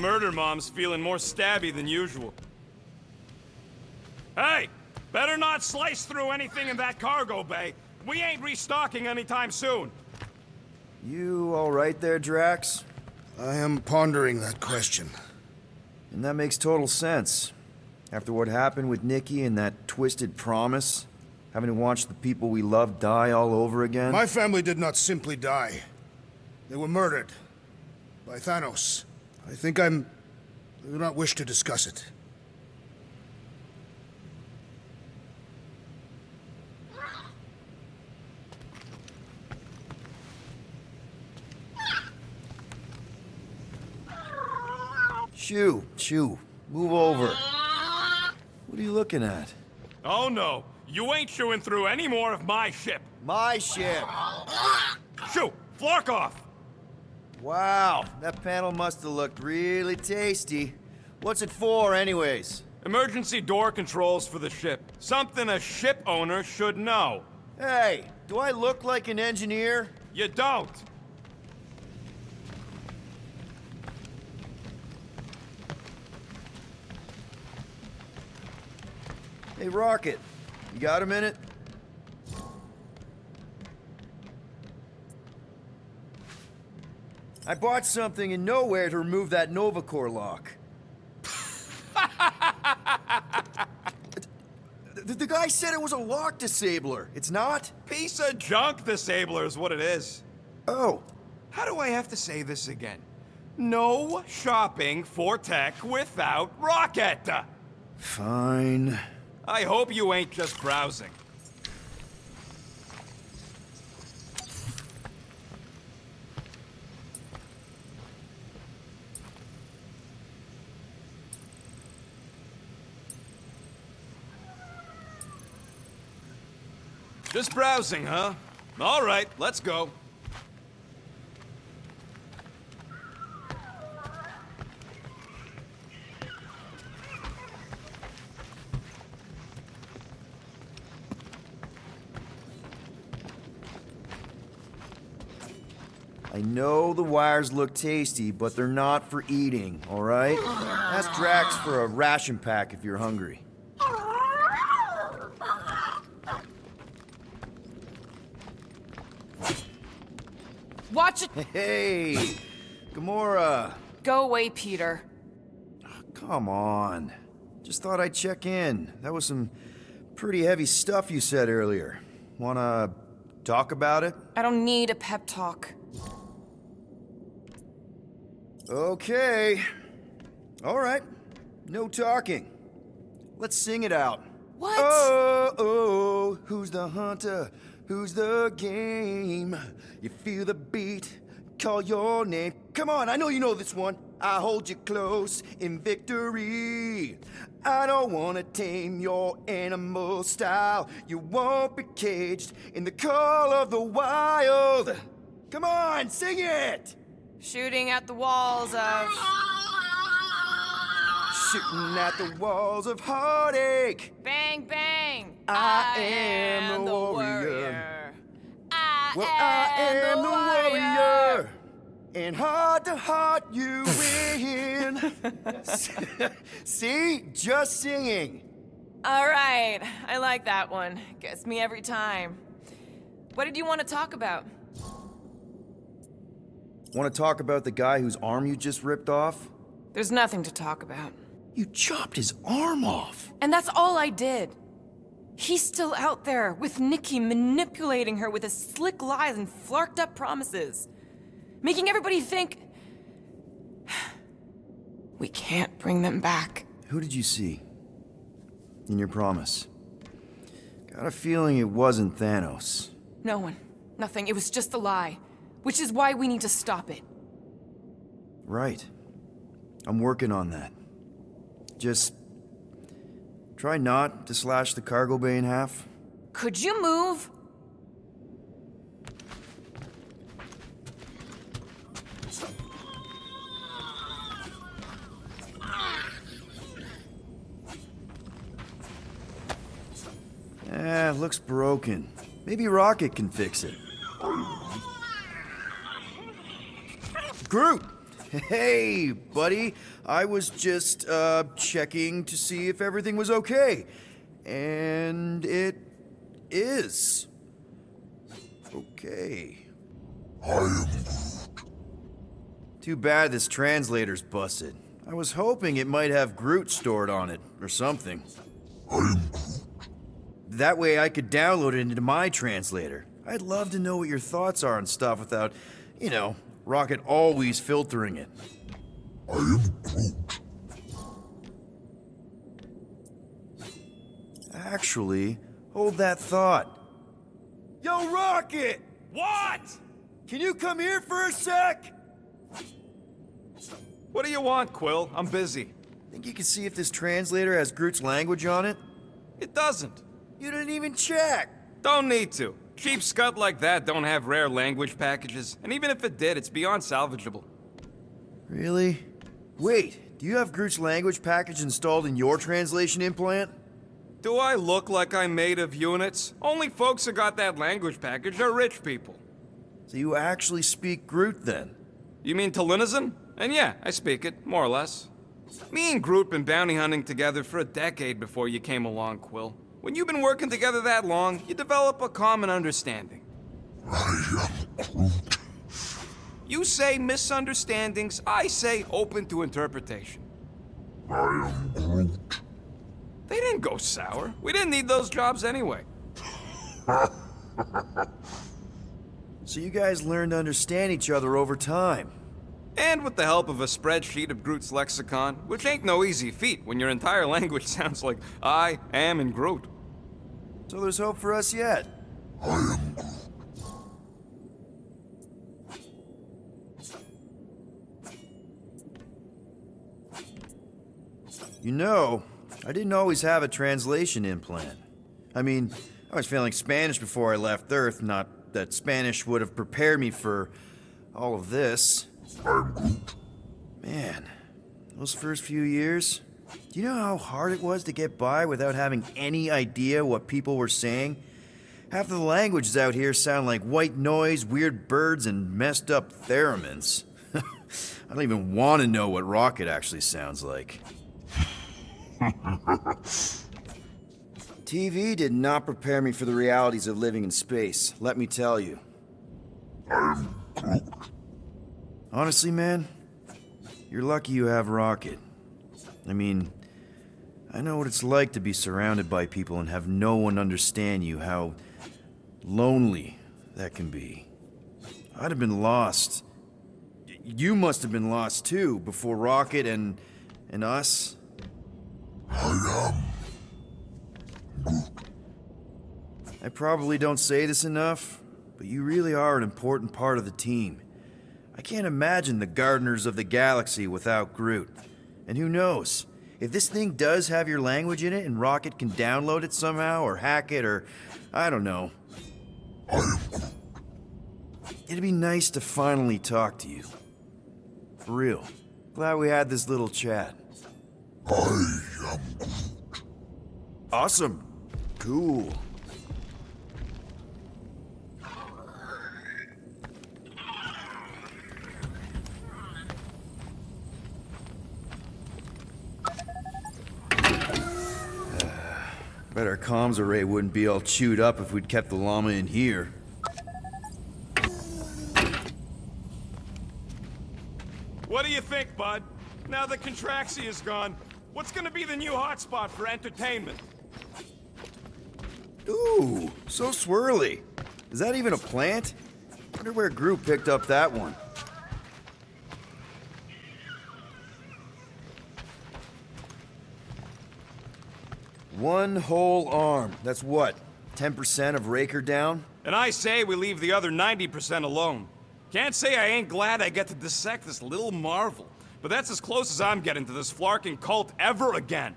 murder mom's feeling more stabby than usual. Hey! Better not slice through anything in that cargo bay. We ain't restocking anytime soon. You all right there, Drax? I am pondering that question. And that makes total sense. After what happened with Nikki and that twisted promise, having to watch the people we love die all over again. My family did not simply die. They were murdered. By Thanos. I do not wish to discuss it. Shoo, move over. What are you looking at? Oh no, you ain't chewing through any more of my ship. My ship! Shoo, Flark off! Wow, that panel must have looked really tasty. What's it for, anyways? Emergency door controls for the ship. Something a ship owner should know. Hey, do I look like an engineer? You don't. Hey, Rocket, you got a minute? I bought something in nowhere to remove that Nova Corps lock. The guy said it was a lock disabler. It's not? Piece of junk disabler is what it is. Oh. How do I have to say this again? No shopping for tech without Rocket! Fine. I hope you ain't just browsing. Just browsing, huh? All right, let's go. I know the wires look tasty, but they're not for eating, all right? Ask Drax for a ration pack if you're hungry. Watch it! Hey, Gamora. Go away, Peter. Come on. Just thought I'd check in. That was some pretty heavy stuff you said earlier. Wanna talk about it? I don't need a pep talk. Okay. All right. No talking. Let's sing it out. What? Oh, who's the hunter? Who's the game? You feel the beat, call your name. Come on, I know you know this one. I hold you close in victory. I don't wanna tame your animal style. You won't be caged in the call of the wild. Come on, sing it! Shooting at the walls of... Shooting at the walls of heartache. Bang, bang! I am the warrior. I am the warrior. And heart to heart you win. See? Just singing. All right, I like that one. Gets me every time. What did you want to talk about? Want to talk about the guy whose arm you just ripped off? There's nothing to talk about. You chopped his arm off. And that's all I did. He's still out there with Nikki manipulating her with his slick lies and flarked up promises. Making everybody think... we can't bring them back. Who did you see? In your promise? Got a feeling it wasn't Thanos. No one. Nothing. It was just a lie. Which is why we need to stop it. Right. I'm working on that. Just... try not to slash the cargo bay in half. Could you move? Looks broken. Maybe Rocket can fix it. Groot! Hey, buddy. I was just, checking to see if everything was okay. And it is. Okay. Too bad this translator's busted. I was hoping it might have Groot stored on it, or something. That way I could download it into my translator. I'd love to know what your thoughts are on stuff without, you know, Rocket always filtering it. Actually, hold that thought. Yo, Rocket! What? Can you come here for a sec? What do you want, Quill? I'm busy. Think you can see if this translator has Groot's language on it? It doesn't. You didn't even check! Don't need to. Cheap scut like that don't have rare language packages, and even if it did, it's beyond salvageable. Really? Wait, do you have Groot's language package installed in your translation implant? Do I look like I'm made of units? Only folks who got that language package are rich people. So you actually speak Groot then? You mean Talinisan? And yeah, I speak it, more or less. Me and Groot been bounty hunting together for a decade before you came along, Quill. When you've been working together that long, you develop a common understanding. You say misunderstandings, I say open to interpretation. They didn't go sour. We didn't need those jobs anyway. So you guys learned to understand each other over time. And with the help of a spreadsheet of Groot's lexicon, which ain't no easy feat when your entire language sounds like I am and Groot. So there's hope for us yet. You know, I didn't always have a translation implant. I mean, I was failing Spanish before I left Earth, not that Spanish would have prepared me for all of this. Man, those first few years, do you know how hard it was to get by without having any idea what people were saying? Half of the languages out here sound like white noise, weird birds, and messed up theremins. I don't even want to know what Rocket actually sounds like. TV did not prepare me for the realities of living in space, let me tell you. Honestly, man, you're lucky you have Rocket. I mean, I know what it's like to be surrounded by people and have no one understand you, how lonely that can be. I'd have been lost. You must have been lost too, before Rocket and us. I probably don't say this enough, but you really are an important part of the team. I can't imagine the Gardeners of the Galaxy without Groot. And who knows? If this thing does have your language in it and Rocket can download it somehow or hack it or I don't know. It'd be nice to finally talk to you. For real. Glad we had this little chat. Awesome. Cool. Bet our comms array wouldn't be all chewed up if we'd kept the llama in here. What do you think, bud? Now that Contraxi is gone, what's gonna be the new hotspot for entertainment? Ooh, so swirly. Is that even a plant? Wonder where Groot picked up that one. One whole arm. That's what? 10% of Raker down? And I say we leave the other 90% alone. Can't say I ain't glad I get to dissect this little marvel, but that's as close as I'm getting to this Flarkin cult ever again.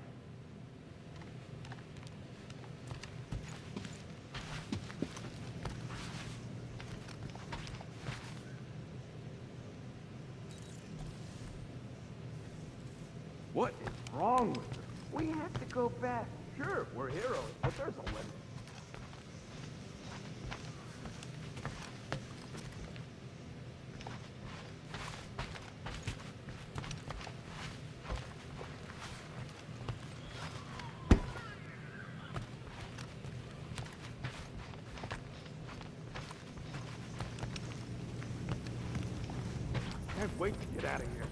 What is wrong with her? We have to go back. Sure, we're heroes, but there's a limit. wait to get out of here.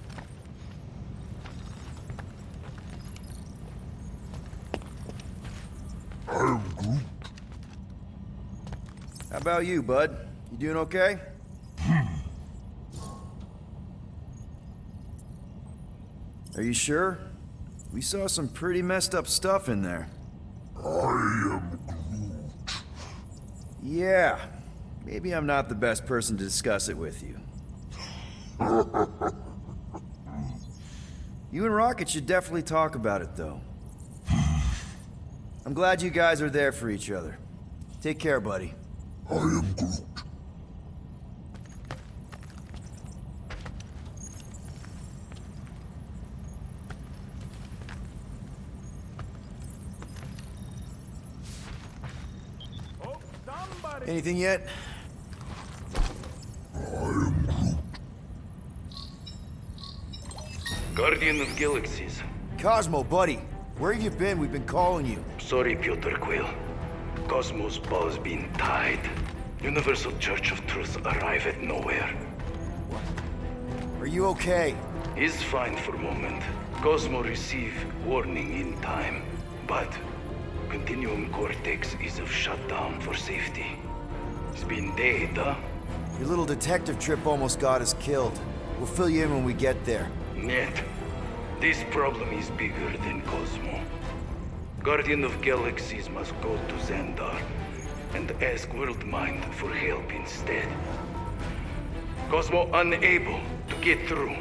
How about you, bud? You doing okay? Are you sure? We saw some pretty messed up stuff in there. Yeah. Maybe I'm not the best person to discuss it with you. You and Rocket should definitely talk about it, though. I'm glad you guys are there for each other. Take care, buddy. Oh, somebody! Anything yet? Guardian of Galaxies. Cosmo, buddy. Where have you been? We've been calling you. Sorry, Piotr Quill. Cosmos ball's been tied. Universal Church of Truth arrive at nowhere. Are you okay? He's fine for a moment. Cosmo receive warning in time. But Continuum Cortex is of shutdown for safety. It's been dead, huh? Your little detective trip almost got us killed. We'll fill you in when we get there. Net. This problem is bigger than Cosmo. Guardian of Galaxies must go to Xandar and ask Worldmind for help instead. Cosmo unable to get through.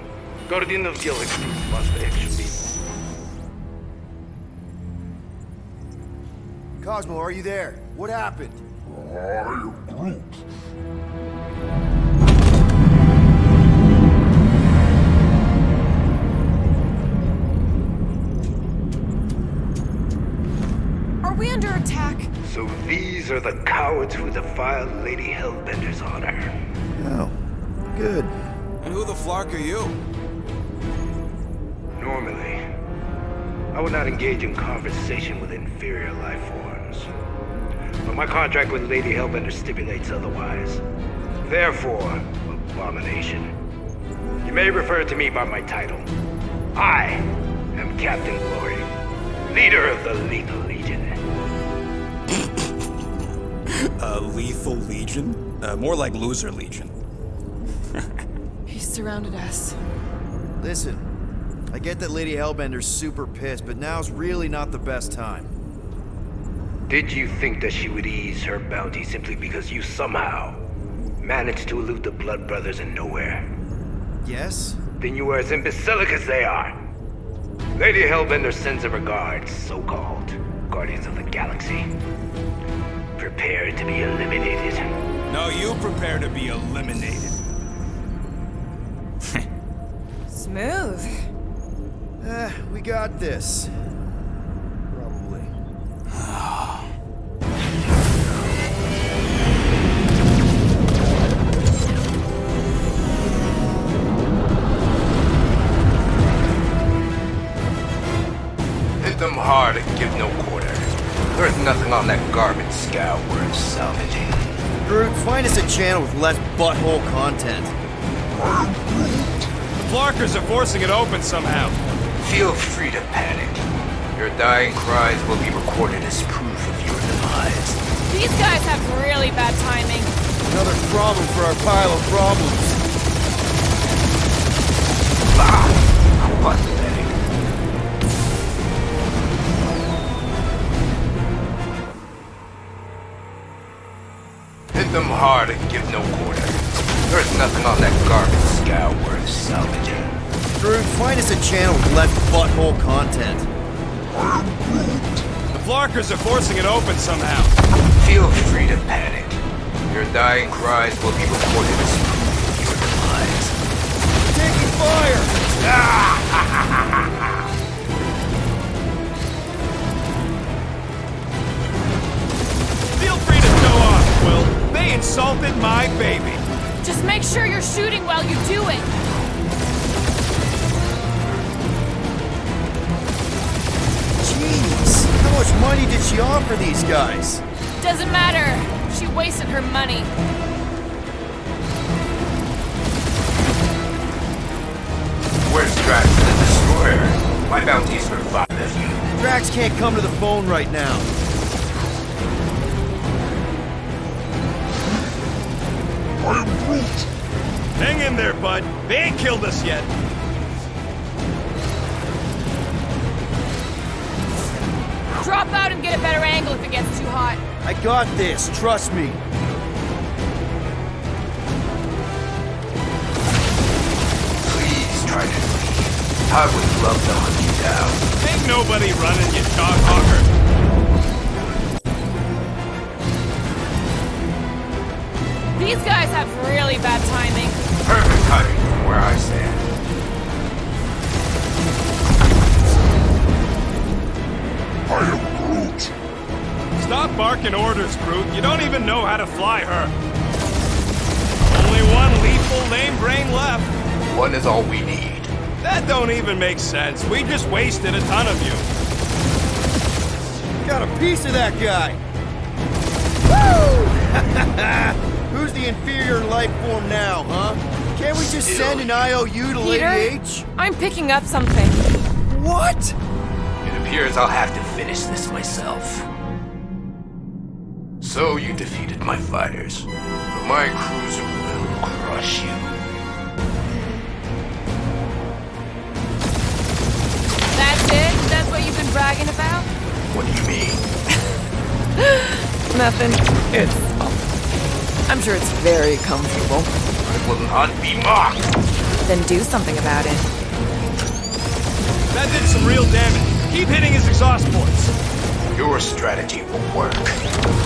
Guardian of Galaxies must actually... Cosmo, are you there? What happened? Are we under attack? So these are the cowards who defiled Lady Hellbender's honor. Oh, good. And who the flark are you? Normally, I would not engage in conversation with inferior life forms. But my contract with Lady Hellbender stipulates otherwise. Therefore, Abomination, you may refer to me by my title. I am Captain Glory, leader of the Lethal Legion. Lethal Legion? More like Loser Legion. He surrounded us. Listen, I get that Lady Hellbender's super pissed, but now's really not the best time. Did you think that she would ease her bounty simply because you somehow managed to elude the Blood Brothers in nowhere? Yes? Then you are as imbecilic as they are. Lady Hellbender sends her regards, so-called Guardians of the Galaxy. Prepare to be eliminated. No, you prepare to be eliminated. Smooth. We got this. Probably. Hit them hard and give no quarter. There's nothing on that garbage scow worth salvaging. Groot, find us a channel with less butthole content. The Flarkers are forcing it open somehow. Feel free to panic. Your dying cries will be recorded as proof of your demise. These guys have really bad timing. Another problem for our pile of problems. How pathetic. Hit them hard and give no quarter. There's nothing on that garbage scow worth salvaging. Groot, find us a channel with less butthole content. The Flarkers are forcing it open somehow. Feel free to panic. Your dying cries will be recorded as proof of your demise. Taking fire! Feel free to go off, Quill. They insulted my baby. Just make sure you're shooting while you do it. Jeez, how much money did she offer these guys? Doesn't matter. She wasted her money. Drax the Destroyer. My bounty is for 5 of you. Drax can't come to the phone right now. Hang in there, bud. They ain't killed us yet. Drop out and get a better angle if it gets too hot. I got this, trust me. Please try to leave. I would love to hunt you down. Ain't nobody running, you dog hawker. These guys have really bad timing. Perfect timing from where I stand. Stop barking orders, Groot. You don't even know how to fly her. Only one lethal lame brain left. One is all we need. That don't even make sense. We just wasted a ton of you. Got a piece of that guy. Woo! Who's the inferior life form now, huh? Can't we just send an IOU to Peter, Lady H? I'm picking up something. What? It appears I'll have to finish this myself. So you defeated my fighters, but my cruiser will crush you. That's it? That's what you've been bragging about? What do you mean? Nothing. I'm sure it's very comfortable. I will not be mocked. Then do something about it. That did some real damage. Keep hitting his exhaust ports. Your strategy will work.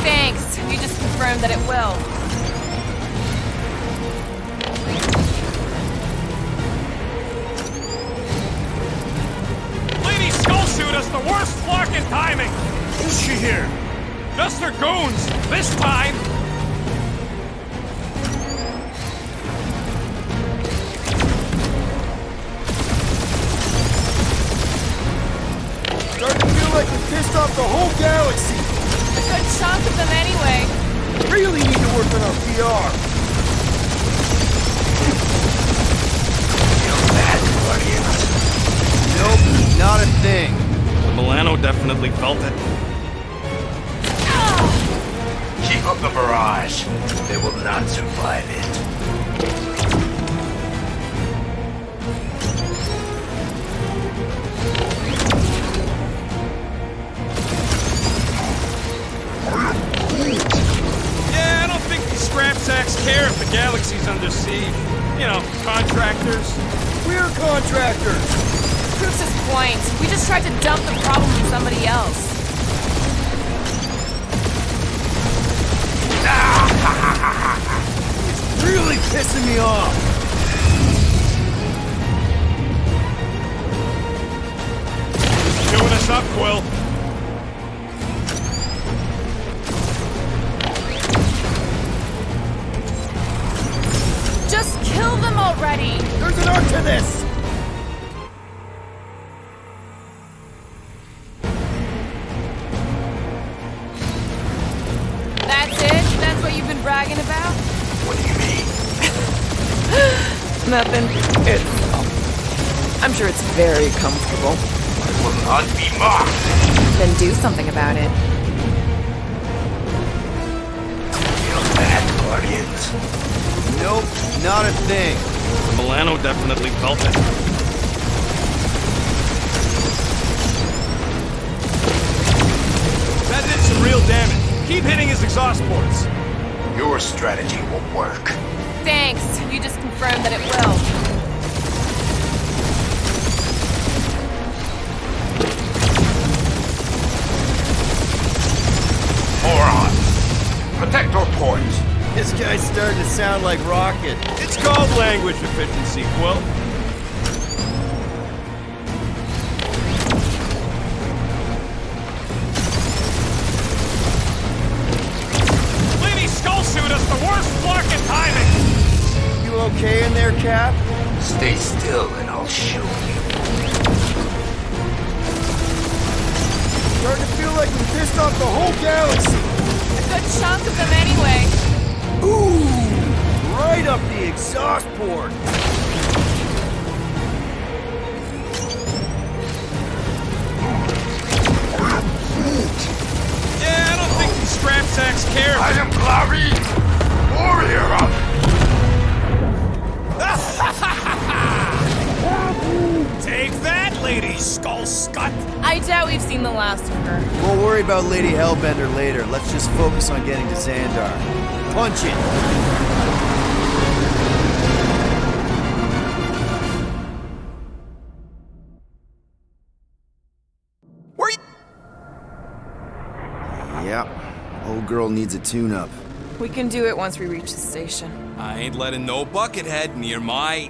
Thanks. You just confirmed that it will. Lady Skull shoot us the worst flocking timing. Who's she here? Just her goons. This time. Starting to feel like we pissed off the whole galaxy. A good chunk of them anyway. Really need to work on our PR. Feel bad, Guardians. Nope, not a thing. The Milano definitely felt it. Keep up the barrage. They will not survive it. Yeah, I don't think these scrap sacks care if the galaxy's under siege. You know, contractors. We're contractors. Proves his point. We just tried to dump the problem on somebody else. It's really pissing me off. Chewing us up, Quill. Just kill them already! There's an arc to this. That's it? That's what you've been bragging about? What do you mean? Nothing. I'm sure it's very comfortable. I will not be mocked. Then do something about it. Feel bad, Guardians. Nope, not a thing. The Milano definitely felt it. That did some real damage. Keep hitting his exhaust ports. Your strategy will work. Thanks. You just confirmed that it will. Moron. Protect our ports. This guy's starting to sound like Rocket. It's called language efficiency, Quill. Lady Skull shoot us the worst flocking timing. You okay in there, Cap? Stay still and I'll show you. Starting to feel like we pissed off the whole galaxy. A good chunk of them anyway. Ooh, right up the exhaust port. Lady Skull Scut! I doubt we've seen the last of her. We'll worry about Lady Hellbender later. Let's just focus on getting to Xandar. Punch it! Where you... Yep. Old girl needs a tune-up. We can do it once we reach the station. I ain't letting no buckethead near my...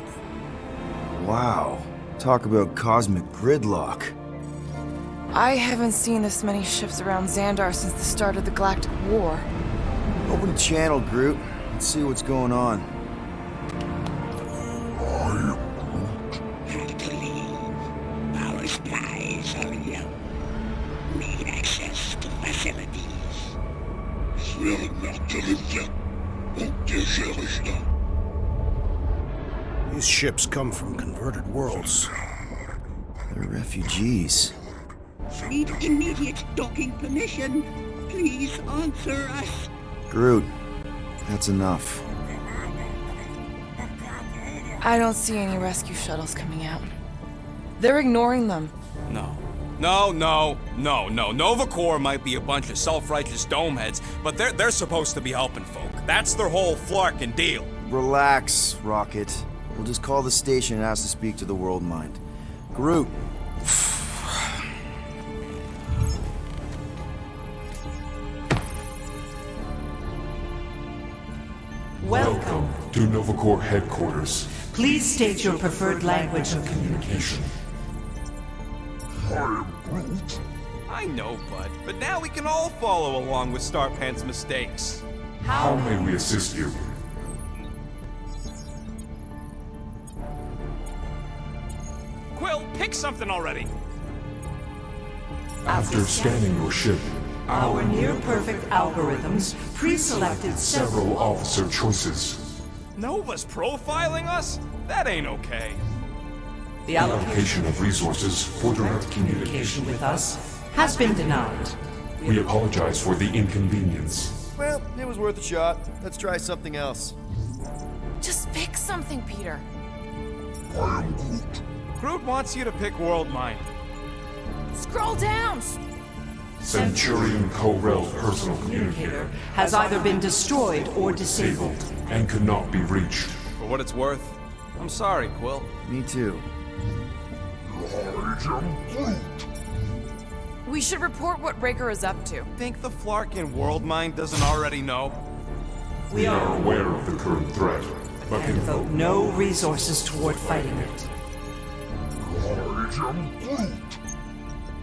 Wow. Talk about cosmic gridlock. I haven't seen this many ships around Xandar since the start of the Galactic War. Open channel, Groot. Let's see what's going on. Had to leave. Our supplies are low. Need access to facilities. These ships come from converted worlds. They're refugees. Need immediate docking permission. Please answer us. Groot, that's enough. I don't see any rescue shuttles coming out. They're ignoring them. No. Nova Corps might be a bunch of self-righteous domeheads, but they're supposed to be helping folk. That's their whole flarkin' deal. Relax, Rocket. We'll just call the station and ask to speak to the World Mind. Groot. Welcome to Nova Corps headquarters. Please state your preferred language of communication. I know, bud, but now we can all follow along with Starpant's mistakes. How may we assist you? Quill, pick something already! After scanning your ship, our near-perfect algorithms pre-selected several officer choices. Nova's profiling us? That ain't okay. The allocation of resources for direct communication with us has been denied. We apologize for the inconvenience. Well, it was worth a shot. Let's try something else. Just pick something, Peter. Groot wants you to pick World Mind. Scroll down! Centurion Co-Rel's personal communicator has either been destroyed or disabled and could not be reached. For what it's worth, I'm sorry, Quill. Me too. We should report what Raker is up to. Think the Flarkin World Mind doesn't already know? We are aware of the current threat, but can devote no resources toward fighting it.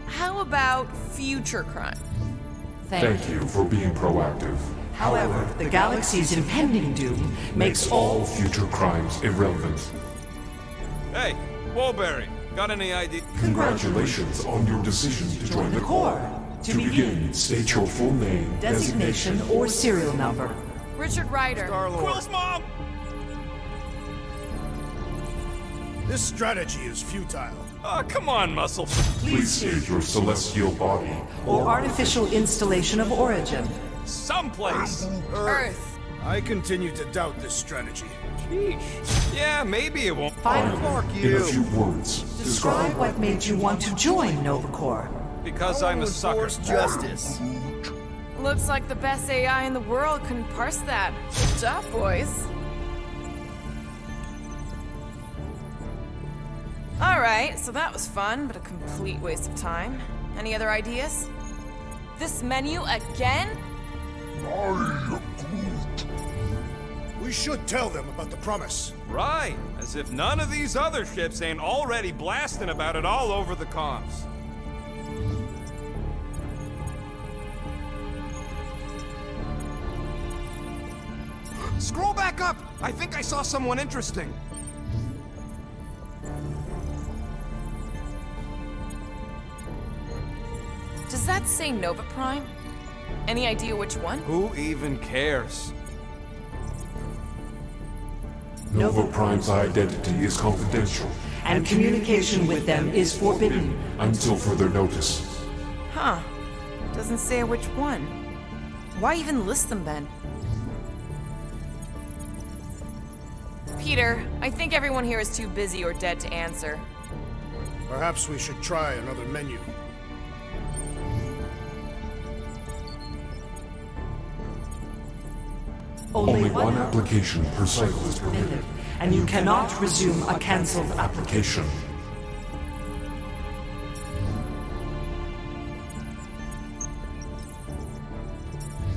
How about future crime? Thank you for being proactive. However, the galaxy's impending doom makes all future crimes irrelevant. Hey, Woolberry, got any idea? Congratulations on your decision to join the Corps. To begin, state your full name, designation, or serial number. Richard Ryder. Quill's mom! This strategy is futile. Oh, come on, Muscle. Please state your celestial body or artificial installation of origin. Someplace! Earth. I continue to doubt this strategy. Sheesh. Yeah, maybe it won't. Finally, in a few words, describe what made you want to join Nova Corps. Because I'm a sucker. Enforce justice. Looks like the best AI in the world couldn't parse that. Good job, boys. Alright, so that was fun, but a complete waste of time. Any other ideas? This menu again? We should tell them about the promise. Right, as if none of these other ships ain't already blasting about it all over the comms. Scroll back up! I think I saw someone interesting. Does that say Nova Prime? Any idea which one? Who even cares? Nova Prime's identity is confidential, and communication with them is forbidden until further notice. Huh. Doesn't say which one. Why even list them then? Peter, I think everyone here is too busy or dead to answer. Perhaps we should try another menu. Only one application per cycle is permitted, and you cannot resume a cancelled application.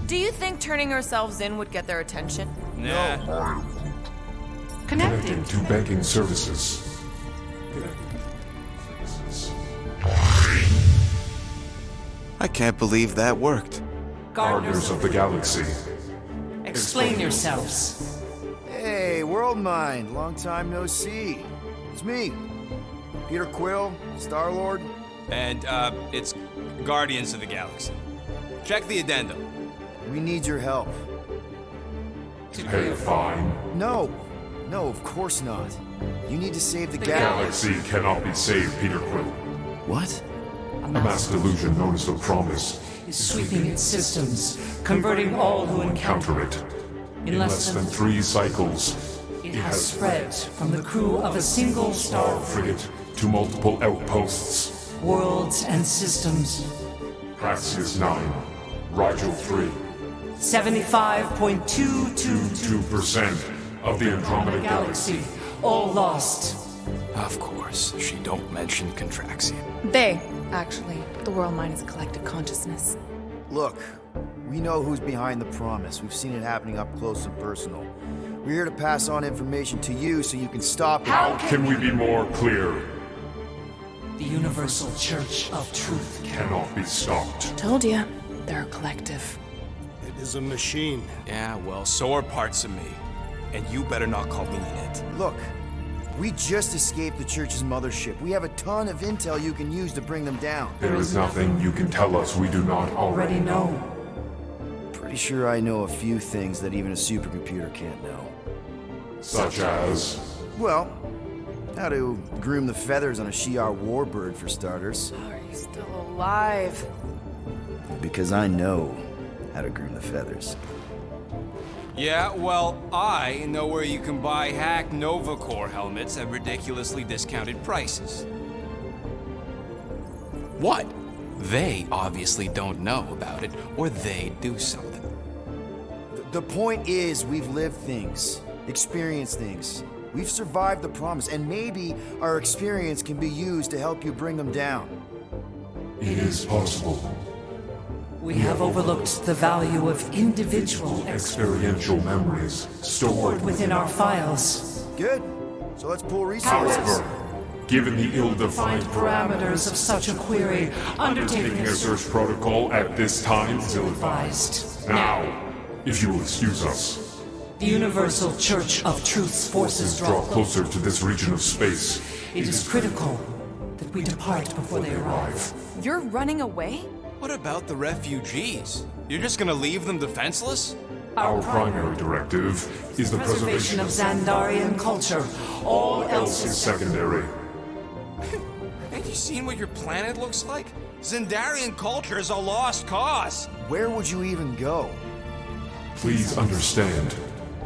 Do you think turning ourselves in would get their attention? Nah. Connecting to banking services. I can't believe that worked. Gardeners of the Galaxy. Explain yourselves. Hey, World Mind, long time no see. It's me, Peter Quill, Star-Lord. And, it's Guardians of the Galaxy. Check the addendum. We need your help. Pay a fine. No, of course not. You need to save the Galaxy cannot be saved, Peter Quill. What? A mass delusion known as the Promise Is sweeping its systems, converting all who encounter it. In less than 3 cycles, it has spread from the crew of a single star frigate to multiple outposts. worlds and systems. Praxis 9, Rigel 3. 75.222% of the Andromeda galaxy, all lost. Of course, she don't mention Contraxian. They, actually. The world mind is a collective consciousness. Look, we know who's behind the Promise. We've seen it happening up close and personal. We're here to pass on information to you so you can stop it. How can we be more clear? The Universal Church of Truth Cannot be stopped. Told ya. They're a collective. It is a machine. Yeah, well, so are parts of me. And you better not call me in it. Look, we just escaped the Church's mothership. We have a ton of intel you can use to bring them down. There is nothing you can tell us we do not already know. Pretty sure I know a few things that even a supercomputer can't know. Such as? Well, how to groom the feathers on a Shi'ar warbird, for starters. Are you still alive? Because I know how to groom the feathers. Yeah, well, I know where you can buy hack Nova Corps helmets at ridiculously discounted prices. What? They obviously don't know about it, or they do something. The point is, we've lived things, experienced things. We've survived the Promise, and maybe our experience can be used to help you bring them down. It is possible. We have overlooked the value of individual Experiential memories stored within our files. Good. So let's pull resources. However, given the ill-defined Parameters of such a query, undertaking a search protocol at this time is ill-advised. Now, if you will excuse us, The Universal Church of Truth's forces draw closer to this region of space. It is critical that we depart before they arrive. You're running away? What about the refugees? You're just gonna leave them defenseless? Our primary directive is the preservation of Xandarian culture. All else is secondary. Have you seen what your planet looks like? Xandarian culture is a lost cause. Where would you even go? Please understand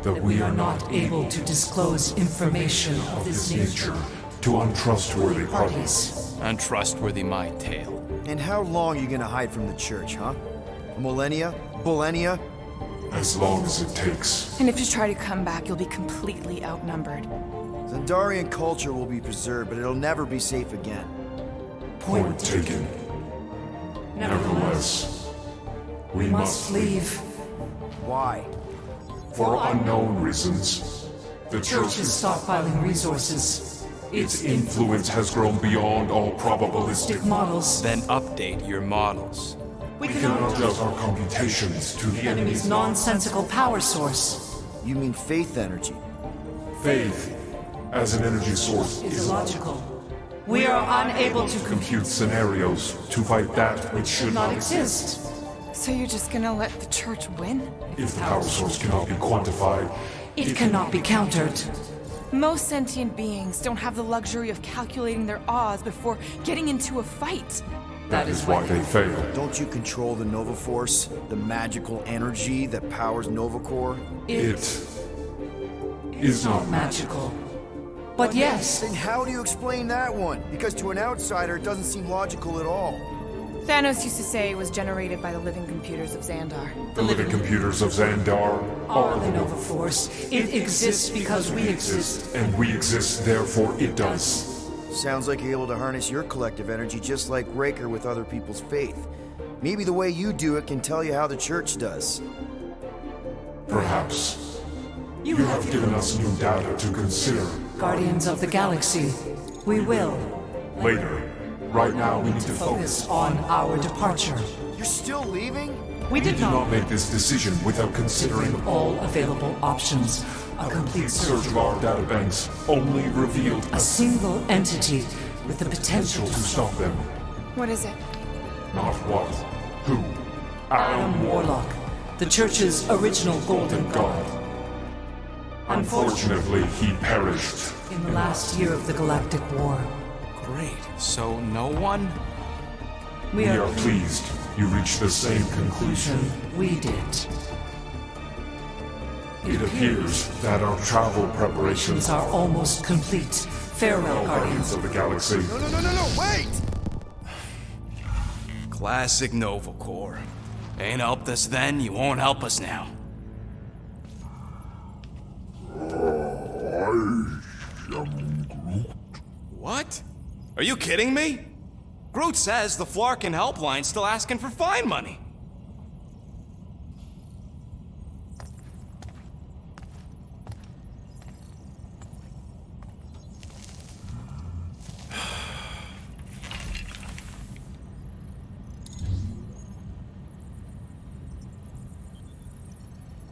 that we are not able to disclose information of this nature to untrustworthy parties. Untrustworthy my tale. And how long are you gonna hide from the Church, huh? A millennia? Millennia? As long as it takes. And if you try to come back, you'll be completely outnumbered. Xandarian culture will be preserved, but it'll never be safe again. Point taken. Nevertheless, we must leave. Why? For unknown reasons. The Church is stockpiling resources. Its influence has grown beyond all probabilistic models. Then update your models. We can adjust our computations to the enemy's nonsensical power source. You mean faith energy? Faith, as an energy source, is illogical. We are unable to compute scenarios to fight that which should not exist. So you're just gonna let the Church win? If the power source cannot be quantified, it cannot be countered. Most sentient beings don't have the luxury of calculating their odds before getting into a fight. That is why they fail. Don't you control the Nova Force, the magical energy that powers Nova Corps? It is not magical. But yes, Then how do you explain that one? Because to an outsider, it doesn't seem logical at all. Thanos used to say it was generated by the living computers of Xandar. The living computers of Xandar are the Nova Force. It exists because we exist. and we exist, therefore it does. Sounds like you're able to harness your collective energy just like Raker with other people's faith. Maybe the way you do it can tell you how the church does. Perhaps. You have given us new data to consider. Guardians of the Galaxy, we will Later. Right now we need to focus on our departure. You're still leaving? We We did not make this decision without considering all available options. A complete search of our databanks only revealed A single entity with the potential to stop them. What is it? Not what, who, Adam Warlock, the Church's original Golden God. Unfortunately, he perished. In the last year of the Galactic War, Great. So no one? we We are are pleased you reached the same conclusion. we did. It appears that our travel preparations These are almost complete. Farewell, Guardians Guardians. of the Galaxy. No, wait! Classic Nova Corps. Ain't helped us then, you won't help us now. What? Are you kidding me? Groot says the Flarkin helpline's still asking for fine money.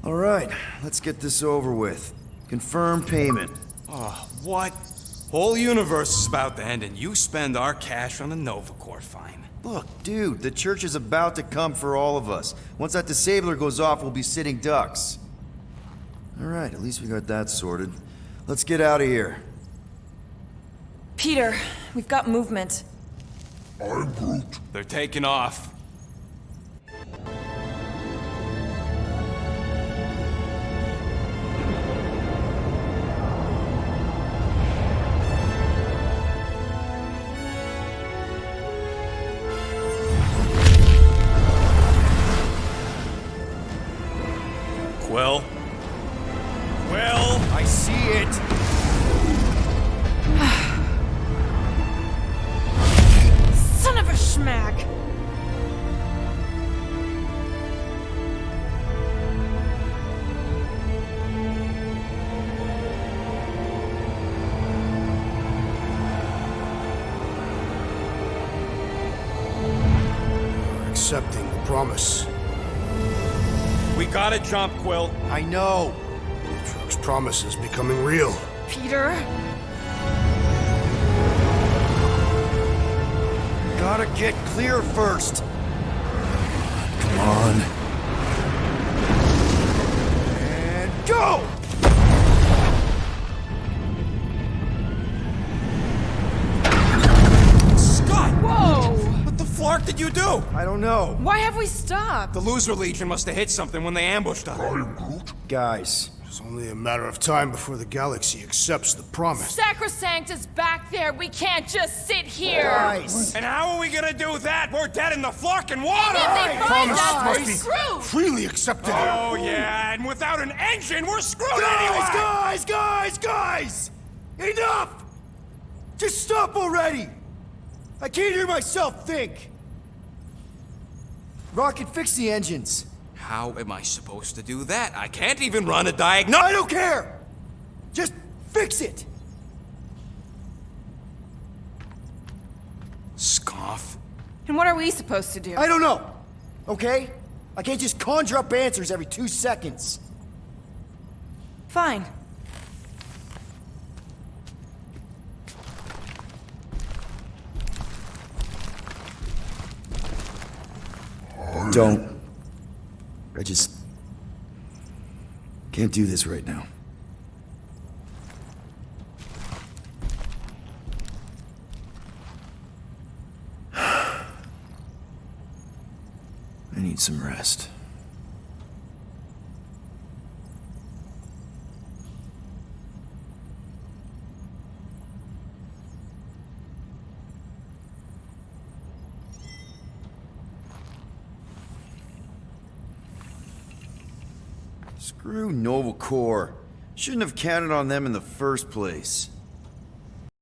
All right, let's get this over with. Confirm payment. Oh, what? Whole universe is about to end and you spend our cash on a Nova Corps fine. Look, dude, the church is about to come for all of us. Once that disabler goes off, we'll be sitting ducks. All right, at least we got that sorted. Let's get out of here. Peter, we've got movement. They're taking off. Quill? Quill? I see it! Son of a schmack! You're accepting the promise. We gotta jump, Quill. I know! Truck's promise is becoming real. Peter? Gotta get clear first! Come on. And go! Scott! Whoa! What the flark did you do? I don't know. Why have we stopped? The Loser Legion must have hit something when they ambushed us. Guys, It's only a matter of time before the galaxy accepts the promise. Sacrosanct is back there. We can't just sit here. guys! And how are we gonna do that? We're dead in the flarkin' water! If they find Promise us, must we're be screwed. freely accepted. Oh yeah, and without an engine, we're screwed Guys, anyway! guys! Enough! Just stop already! I can't hear myself think! Rocket, fix the engines. How am I supposed to do that? I can't even run a diagnose. I don't care! Just fix it! Scoff. And what are we supposed to do? I don't know, okay? I can't just conjure up answers every 2 seconds. Fine. Don't. I just can't do this right now. I need some rest. Screw Nova Corps. Shouldn't have counted on them in the first place.